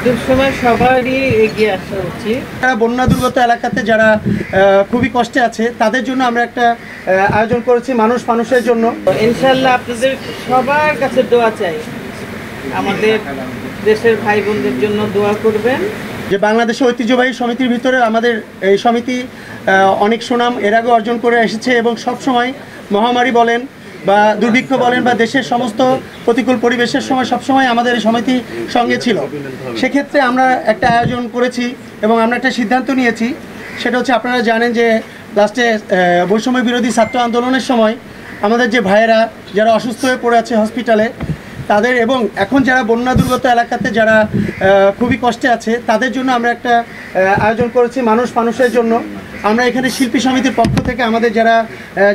দুঃসময় সবারই এগিয়ে আসা উচিত। যারা বন্যা দুর্গত এলাকাতে যারা খুবই কষ্টে আছে তাদের জন্য আমরা একটা আয়োজন করেছি মানুষ মানুষের জন্য। ইনশাল্লাহ আপনাদের সবার কাছে দোয়া চাই, আমাদের দেশের ভাই বোনদের জন্য দোয়া করবেন। যে বাংলাদেশের ঐতিহ্যবাহী সমিতির ভিতরে আমাদের এই সমিতি অনেক সুনাম এর আগে অর্জন করে এসেছে এবং সব সময় মহামারী বলেন বা দুর্ভিক্ষ বলেন বা দেশের সমস্ত প্রতিকূল পরিবেশের সময় সবসময় আমাদের এই সমিতি সঙ্গে ছিল। সেক্ষেত্রে আমরা একটা আয়োজন করেছি এবং আমরা একটা সিদ্ধান্ত নিয়েছি, সেটা হচ্ছে আপনারা জানেন যে লাস্টে বৈষম্য বিরোধী ছাত্র আন্দোলনের সময় আমাদের যে ভাইয়েরা যারা অসুস্থ হয়ে পড়ে আছে হসপিটালে তাদের এবং এখন যারা বন্যা দুর্গত এলাকাতে যারা খুবই কষ্টে আছে তাদের জন্য আমরা একটা আয়োজন করেছি মানুষ মানুষের জন্য। আমরা এখানে শিল্পী সমিতির পক্ষ থেকে আমাদের যারা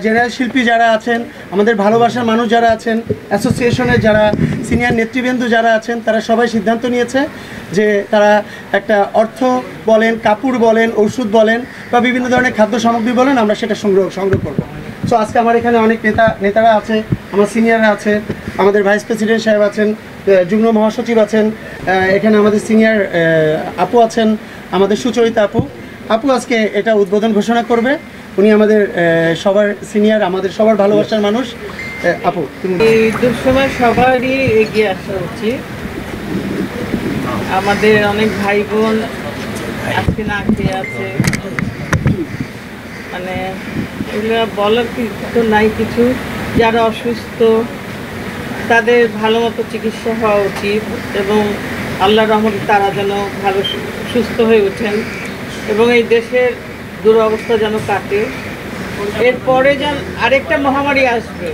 জেনারেল শিল্পী যারা আছেন, আমাদের ভালোবাসার মানুষ যারা আছেন, অ্যাসোসিয়েশনের যারা সিনিয়র নেতৃবৃন্দ যারা আছেন, তারা সবাই সিদ্ধান্ত নিয়েছে যে তারা একটা অর্থ বলেন, কাপড় বলেন, ওষুধ বলেন বা বিভিন্ন ধরনের খাদ্য সামগ্রী বলেন, আমরা সেটা সংগ্রহ করবো। সো আজকে আমার এখানে অনেক নেতারা আছে, আমার সিনিয়ররা আছে, আমাদের ভাইস প্রেসিডেন্ট সাহেব আছেন, যুগ্ম মহাসচিব আছেন, এখানে আমাদের সিনিয়র আপু আছেন, আমাদের সুচরিতা আপু আজকে এটা উদ্বোধন ঘোষণা করবে। উনি আমাদের সবার সিনিয়র, আমাদের সবার ভালোবাসার মানুষ। আপু, এই দুঃসময় সবারই এগিয়ে আসা উচিত। আমাদের অনেক ভাই বোন আজকে না খেয়ে আছে, মানে এগুলো বলার তো নাই কিছু। যারা অসুস্থ তাদের ভালো মতো চিকিৎসা হওয়া উচিত এবং আল্লাহর রহমতে তারা যেন ভালো সুস্থ হয়ে ওঠেন এবং এই দেশের দুরবস্থা যেন কাটে। এরপরে যেন আরেকটা মহামারী আসবে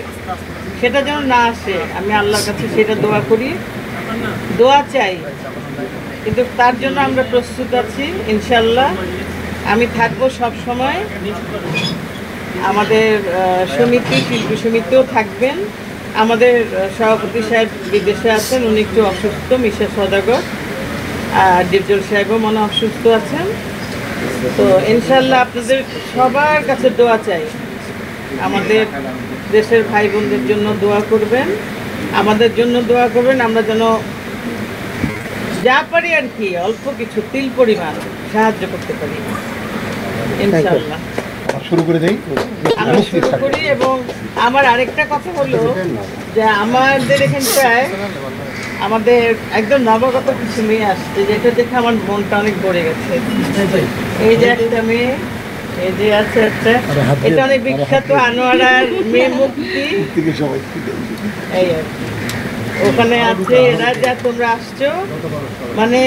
সেটা যেন না আসে, আমি আল্লাহর কাছে সেটা দোয়া করি, দোয়া চাই। কিন্তু তার জন্য আমরা প্রস্তুত আছি ইনশাল্লাহ। আমি থাকবো সব সময়, আমাদের সমিতি শিল্পী সমিতিও থাকবেন। আমাদের সভাপতি সাহেব বিদেশে আছেন, উনি একটু অসুস্থ, মিশা সওদাগর, আর ডিপজল সাহেবও মনে অসুস্থ আছেন। তো ইনশাল্লাহ আপনাদের সবার কাছে দোয়া চাই, আমাদের দেশের ভাই বোনদের জন্য দোয়া করবেন, আমাদের জন্য দোয়া করবেন। আমরা যেন যা পারি আর কি অল্প কিছু তিল পরিমাণ সাহায্য করতে পারি ইনশাল্লাহ। শুরু করে দেই, আমি শুরু করি। এবং আমার আরেকটা কথা হলো যে আমাদের এখানটায় আমাদের একদম নবাগত কিছু মেয়ে আসছে, যেটা দেখে আমার মনটা অনেক ভরে গেছে। এই যে একটা মেয়ে, এই যে আছে একটা, এটা অনেক বিখ্যাত আনোয়ারার মেয়ে মুক্তি, এই আর কি। ওখানে আছে এরা, যা তোমরা আসছো মানে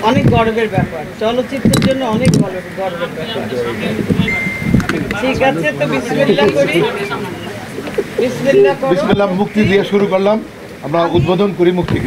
অনেক গর্বের ব্যাপার, চলচ্চিত্রের জন্য অনেক গর্বের ব্যাপার। ঠিক আছে, তো বিসমিল্লাহ করি। বিসমিল্লাহ মুক্তি দিয়ে শুরু করলাম, আমরা উদ্বোধন করি মুক্তিকে।